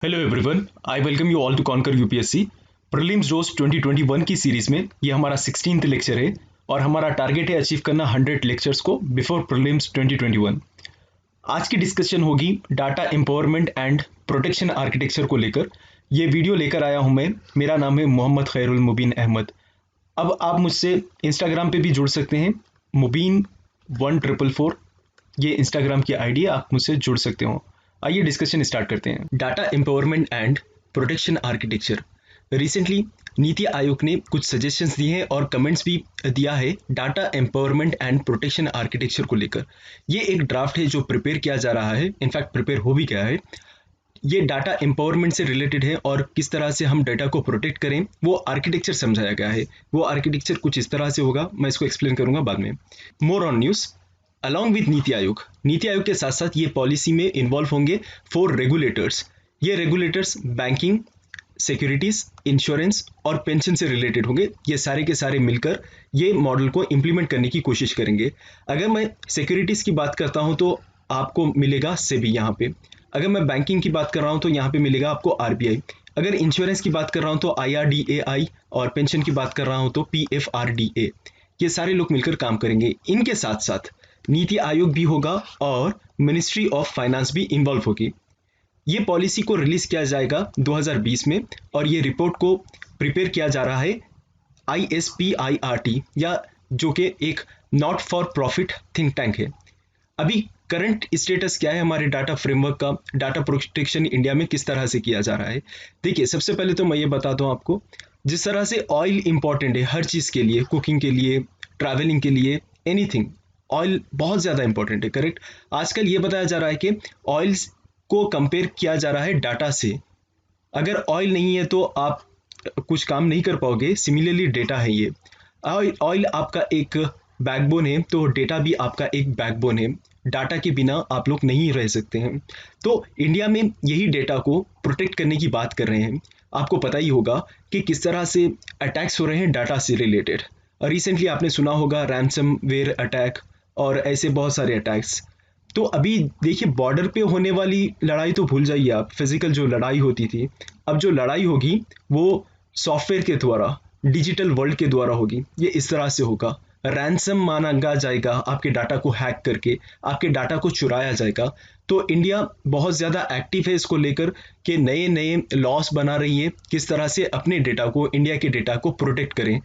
Hello everyone, I welcome you all to conquer UPSC prelims रोज 2021 की series में ये हमारा 16th लेक्चर है और हमारा टारगेट है अचीव करना 100 लेक्चर्स को बिफोर प्रीलिम्स 2021। आज की डिस्कशन होगी data empowerment and protection architecture को लेकर। ये वीडियो लेकर आया हूं मैं। मेरा नाम है मोहम्मद खैरुल मुबीन अहमद। अब आप मुझसे इंस्टाग्राम पे भी जुड़ सकते हैं, मुबीन 1444 ये इंस्टाग्राम की आईडी है, आप मुझसे जुड़ सकते हो। आइए डिस्कशन स्टार्ट करते हैं। Data empowerment and protection architecture. Recently NITI Aayog ने कुछ सजेशंस दिए हैं और कमेंट्स भी दिया है data empowerment and protection architecture को लेकर। ये एक ड्राफ्ट है जो प्रिपेयर किया जा रहा है, इनफैक्ट प्रिपेयर हो भी गया है। ये डाटा एम्पावरमेंट से रिलेटेड है और किस तरह से हम डाटा को प्रोटेक्ट करें वो आर्किटेक्चर समझाया गया है। वो आर्किटेक्चर कुछ इस तरह से होगा, मैं इसको एक्सप्लेन करूंगा बाद में। More on news along with NITI Aayog के साथ साथ ये पॉलिसी में इन्वॉल्व होंगे 4 रेगुलेटर्स। ये रेगुलेटर्स बैंकिंग, सिक्योरिटीज, इंश्योरेंस और पेंशन से रिलेटेड होंगे। ये सारे के सारे मिलकर ये मॉडल को इम्प्लीमेंट करने की कोशिश करेंगे। अगर मैं सिक्योरिटीज की बात करता हूँ तो आपको मिलेगा सेबी यहाँ पे। अगर मैं बैंकिंग की बात कर रहा हूँ तो यहाँ पे मिलेगा आपको आरबीआई। अगर इंश्योरेंस की बात कर रहा हूँ तो आईआरडीएआई और पेंशन की बात कर रहा हूँ तो पीएफआरडीए। ये सारे लोग मिलकर काम करेंगे। इनके साथ साथ नीति आयोग भी होगा और मिनिस्ट्री ऑफ फाइनेंस भी इन्वॉल्व होगी। ये पॉलिसी को रिलीज किया जाएगा 2020 में और ये रिपोर्ट को प्रिपेयर किया जा रहा है ISPIRT, या जो कि एक not for profit think tank है। अभी करंट स्टेटस क्या है हमारे डाटा फ्रेमवर्क का, डाटा प्रोटेक्शन इंडिया में किस तरह से किया जा रहा है। देखिए, सबसे पहले तो मैं ये बताता हूँ आपको, जिस तरह से ऑयल इंपॉर्टेंट है हर चीज़ के लिए, कुकिंग के लिए, ट्रैवलिंग के लिए, एनीथिंग, ऑयल बहुत ज़्यादा इंपॉर्टेंट है। करेक्ट। आजकल ये बताया जा रहा है कि ऑयल को कंपेयर किया जा रहा है डाटा से। अगर ऑयल नहीं है तो आप कुछ काम नहीं कर पाओगे, सिमिलरली डेटा है ये। ऑयल आपका एक बैकबोन है तो डेटा भी आपका एक बैकबोन है। डाटा के बिना आप लोग नहीं रह सकते हैं। तो इंडिया में यही डेटा को प्रोटेक्ट करने की बात कर रहे हैं। आपको पता ही होगा कि किस तरह से अटैक्स हो रहे हैं डाटा से रिलेटेड। रिसेंटली आपने सुना होगा रैंसमवेयर अटैक और ऐसे बहुत सारे अटैक्स। तो अभी देखिए, बॉर्डर पे होने वाली लड़ाई तो भूल जाइए आप, फिजिकल जो लड़ाई होती थी, अब जो लड़ाई होगी वो सॉफ्टवेयर के द्वारा, डिजिटल वर्ल्ड के द्वारा होगी। ये इस तरह से होगा, रैंसम मांगा जाएगा, आपके डाटा को हैक करके आपके डाटा को चुराया जाएगा। तो इंडिया बहुत ज़्यादा एक्टिव है इसको लेकर कि नए नए लॉस बना रही है किस तरह से अपने डेटा को, इंडिया के डेटा को प्रोटेक्ट करें।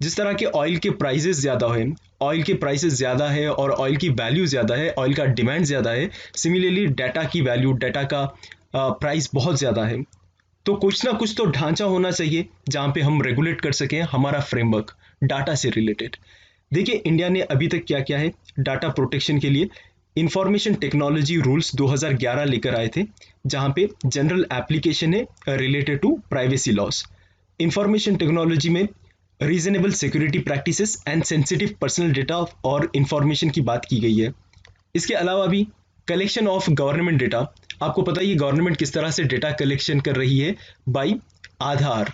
जिस तरह के ऑयल के प्राइसेस ज़्यादा है, ऑयल के प्राइसेस ज़्यादा है और ऑयल की वैल्यू ज़्यादा है, ऑयल का डिमांड ज़्यादा है, सिमिलरली डाटा की वैल्यू, डाटा का प्राइस बहुत ज़्यादा है। तो कुछ ना कुछ तो ढांचा होना चाहिए जहाँ पे हम रेगुलेट कर सकें हमारा फ्रेमवर्क डाटा से रिलेटेड। देखिए, इंडिया ने अभी तक क्या किया है डाटा प्रोटेक्शन के लिए। इंफॉर्मेशन टेक्नोलॉजी रूल्स 2011 लेकर आए थे, जहाँ पे जनरल एप्लीकेशन है related to privacy loss. Information technology में reasonable security practices and sensitive personal data और इंफॉर्मेशन की बात की गई है। इसके अलावा भी कलेक्शन ऑफ गवर्नमेंट डेटा, आपको पता ही गवर्नमेंट किस तरह से डेटा कलेक्शन कर रही है बाय आधार।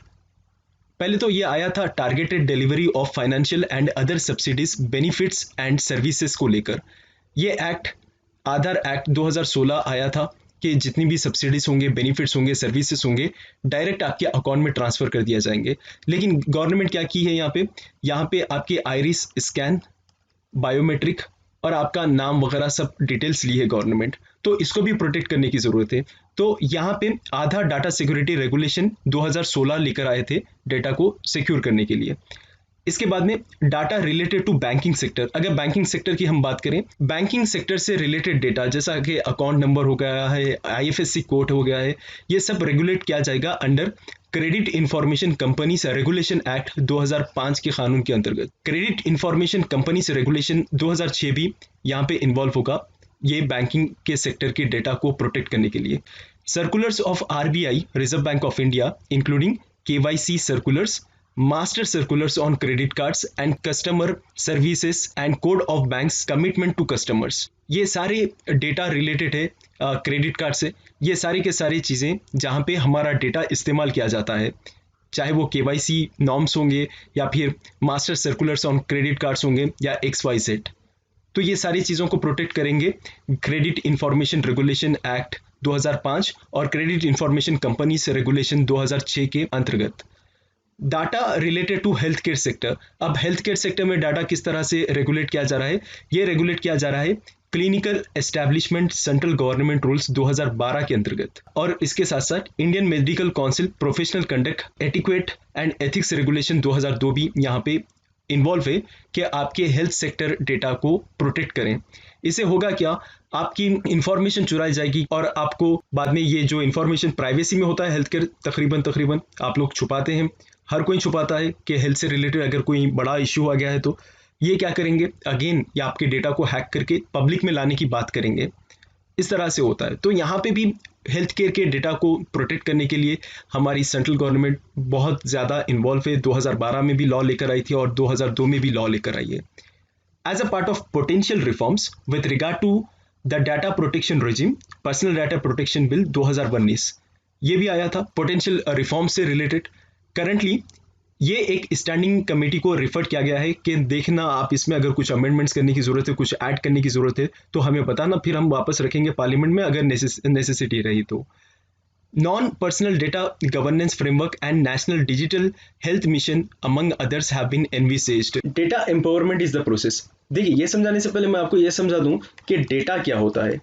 पहले तो ये आया था targeted delivery of financial and other subsidies, benefits and services को लेकर। ये एक्ट, आधार एक्ट 2016 आया था कि जितनी भी सब्सिडीज होंगे, बेनिफिट्स होंगे, सर्विसेज होंगे, डायरेक्ट आपके अकाउंट में ट्रांसफर कर दिया जाएंगे। लेकिन गवर्नमेंट क्या की है यहाँ पे आपके आइरिस स्कैन, बायोमेट्रिक और आपका नाम वगैरह सब डिटेल्स ली है गवर्नमेंट, तो इसको भी प्रोटेक्ट करने की ज़रूरत है। तो यहाँ पे आधार डाटा सिक्योरिटी रेगुलेशन 2016 लेकर आए थे डेटा को सिक्योर करने के लिए। इसके बाद में data related to banking sector. अगर बैंकिंग सेक्टर की हम बात करें, बैंकिंग सेक्टर से रिलेटेड डेटा जैसा कि अकाउंट नंबर हो गया है, आईएफएससी कोड हो गया है, ये सब रेगुलेट किया जाएगा under credit information companies regulation act 2005 के कानून के अंतर्गत। क्रेडिट इंफॉर्मेशन कंपनीज रेगुलेशन 2006 भी यहाँ पे इन्वॉल्व होगा, ये बैंकिंग के सेक्टर के डेटा को प्रोटेक्ट करने के लिए। Circulars of RBI, reserve bank of India, including KYC circulars, master circulars on credit cards and customer services and code of banks commitment to customers, ये सारे डेटा रिलेटेड है credit card से। ये सारी के सारी चीज़ें जहाँ पे हमारा डेटा इस्तेमाल किया जाता है, चाहे वो केवाईसी नॉर्म्स होंगे या फिर master circulars on credit cards होंगे या XYZ, तो ये सारी चीज़ों को प्रोटेक्ट करेंगे क्रेडिट इंफॉर्मेशन रेगुलेशन एक्ट 2005 और क्रेडिट इंफॉर्मेशन कंपनीज रेगुलेशन 2006 के अंतर्गत। Data related to health care sector. अब हेल्थ केयर सेक्टर में डाटा किस तरह से रेगुलेट किया जा रहा है? ये रेगुलेट किया जा रहा है clinical establishment central government rules 2012 के अंतर्गत, और इसके साथ साथ Indian medical council professional conduct etiquette and ethics regulation 2002 भी यहाँ पे इन्वॉल्व है कि आपके हेल्थ सेक्टर डेटा को प्रोटेक्ट करें। इससे होगा क्या, आपकी इंफॉर्मेशन चुराई जाएगी और आपको बाद में ये जो इंफॉर्मेशन प्राइवेसी में होता है हेल्थ केयर, तकरीबन आप लोग छुपाते हैं, हर कोई छुपाता है कि हेल्थ से रिलेटेड अगर कोई बड़ा इश्यू आ गया है तो ये क्या करेंगे, अगेन ये आपके डेटा को हैक करके पब्लिक में लाने की बात करेंगे। इस तरह से होता है। तो यहाँ पे भी हेल्थ केयर के डेटा को प्रोटेक्ट करने के लिए हमारी सेंट्रल गवर्नमेंट बहुत ज़्यादा इन्वॉल्व है। 2012 में भी लॉ लेकर आई थी और 2002 में भी लॉ लेकर आई है। As a part of potential reforms with regard to the data protection regime, personal data protection bill 2019 ये भी आया था पोटेंशियल रिफॉर्म से रिलेटेड। करंटली ये एक स्टैंडिंग कमेटी को रिफर किया गया है कि देखना आप इसमें अगर कुछ अमेंडमेंट्स करने की ज़रूरत है, कुछ ऐड करने की ज़रूरत है तो हमें बताना, फिर हम वापस रखेंगे पार्लियामेंट में अगर नेसेसिटी रही तो। Non personal data governance framework and national digital health mission among others have been envisaged. Data empowerment is the process. देखिए, ये समझाने से पहले मैं आपको ये समझा दूं कि डेटा क्या होता है।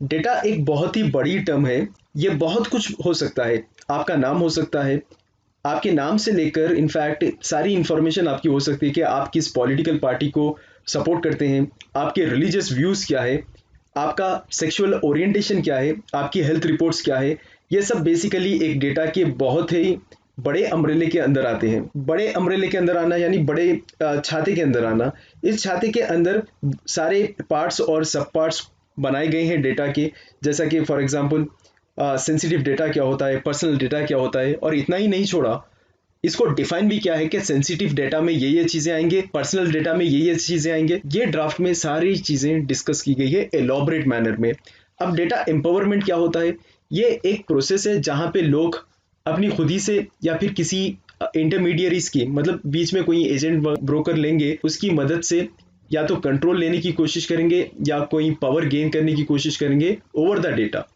डेटा एक बहुत ही बड़ी टर्म है, ये बहुत कुछ हो सकता है। आपका नाम हो सकता है, आपके नाम से लेकर इनफैक्ट सारी इंफॉर्मेशन आपकी हो सकती है कि आप किस पॉलिटिकल पार्टी को सपोर्ट करते हैं, आपके रिलीजियस व्यूज़ क्या है, आपका सेक्सुअल ओरिएंटेशन क्या है, आपकी हेल्थ रिपोर्ट्स क्या है। ये सब बेसिकली एक डेटा के बहुत ही बड़े अम्ब्रेले के अंदर आते हैं। बड़े अम्ब्रेले के अंदर आना यानी बड़े छाते के अंदर आना। इस छाते के अंदर सारे पार्ट्स और सब पार्ट्स बनाए गए हैं डेटा के, जैसा कि फॉर एग्जांपल सेंसिटिव डेटा क्या होता है, पर्सनल डेटा क्या होता है। और इतना ही नहीं छोड़ा, इसको डिफाइन भी क्या है कि सेंसिटिव डेटा में ये चीज़ें आएंगे, पर्सनल डेटा में ये चीज़ें आएंगे। ये ड्राफ्ट में सारी चीज़ें डिस्कस की गई है एलॉबरेट मैनर में। अब डेटा एम्पावरमेंट क्या होता है? ये एक प्रोसेस है जहाँ पे लोग अपनी खुदी से या फिर किसी इंटरमीडियरीज की, मतलब बीच में कोई एजेंट ब्रोकर लेंगे, उसकी मदद से या तो कंट्रोल लेने की कोशिश करेंगे या कोई पावर गेन करने की कोशिश करेंगे ओवर द डेटा।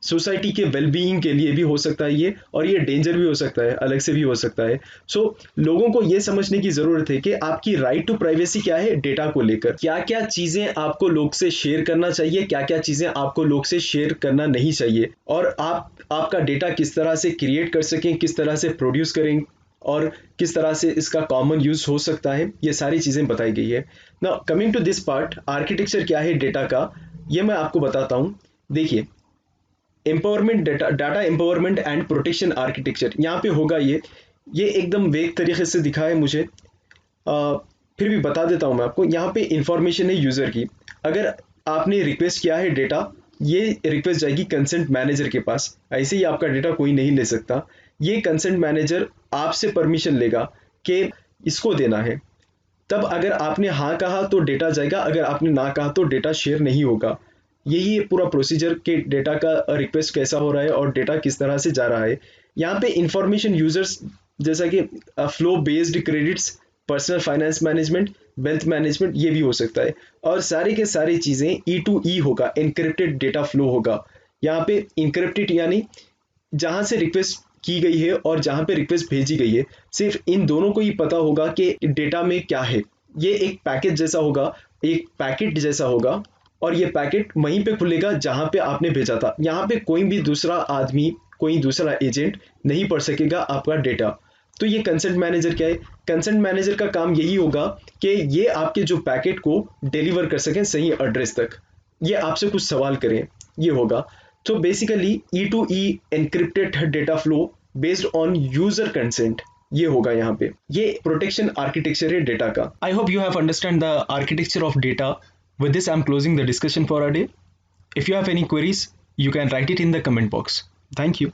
सोसाइटी के वेलबीइंग के लिए भी हो सकता है ये, और ये डेंजर भी हो सकता है, अलग से भी हो सकता है। सो लोगों को ये समझने की ज़रूरत है कि आपकी राइट टू प्राइवेसी क्या है डेटा को लेकर। क्या क्या चीज़ें आपको लोग से शेयर करना चाहिए, क्या क्या चीज़ें आपको लोग से शेयर करना नहीं चाहिए, और आपका डेटा किस तरह से क्रिएट कर सकें, किस तरह से प्रोड्यूस करें, और किस तरह से इसका कॉमन यूज़ हो सकता है। ये सारी चीज़ें बताई गई है। Now coming to this part, architecture क्या है डेटा का, ये मैं आपको बताता हूँ। देखिए, empowerment data empowerment and protection architecture यहाँ पे होगा। ये एकदम वेग तरीके से दिखा है मुझे, फिर भी बता देता हूँ मैं आपको। यहाँ पे इंफॉर्मेशन है यूज़र की। अगर आपने रिक्वेस्ट किया है डेटा, ये रिक्वेस्ट जाएगी कंसेंट मैनेजर के पास। ऐसे ही आपका डेटा कोई नहीं ले सकता। ये कंसेंट मैनेजर आपसे परमिशन लेगा कि इसको देना है। तब अगर आपने हाँ कहा तो डेटा जाएगा, अगर आपने ना कहा तो डेटा शेयर नहीं होगा। यही पूरा प्रोसीजर के डेटा का रिक्वेस्ट कैसा हो रहा है और डेटा किस तरह से जा रहा है। यहाँ पे इंफॉर्मेशन यूजर्स जैसा कि flow based credits, personal finance management, wealth management, ये भी हो सकता है। और सारे के सारी चीज़ें E2E होगा, इनक्रिप्टेड डेटा फ्लो होगा। यहाँ पे इनक्रिप्टेड यानी जहाँ से रिक्वेस्ट की गई है और जहाँ पे रिक्वेस्ट भेजी गई है, सिर्फ इन दोनों को ही पता होगा कि डेटा में क्या है। ये एक पैकेज जैसा होगा, एक पैकेट जैसा होगा, और ये पैकेट वहीं पे खुलेगा जहां पे आपने भेजा था। यहाँ पे कोई भी दूसरा आदमी, कोई दूसरा एजेंट नहीं पढ़ सकेगा आपका डेटा। तो ये कंसेंट मैनेजर क्या है? कंसेंट मैनेजर का काम यही होगा कि ये आपके जो पैकेट को डिलीवर कर सकें सही एड्रेस तक, ये आपसे कुछ सवाल करें, ये होगा। तो basically E2E encrypted data flow based on user consent, ये होगा यहाँ पे। ये प्रोटेक्शन आर्किटेक्चर है डेटा का। I hope you have understand the architecture of data. With this, I'm closing the discussion for our day. If you have any queries, you can write it in the comment box. Thank you.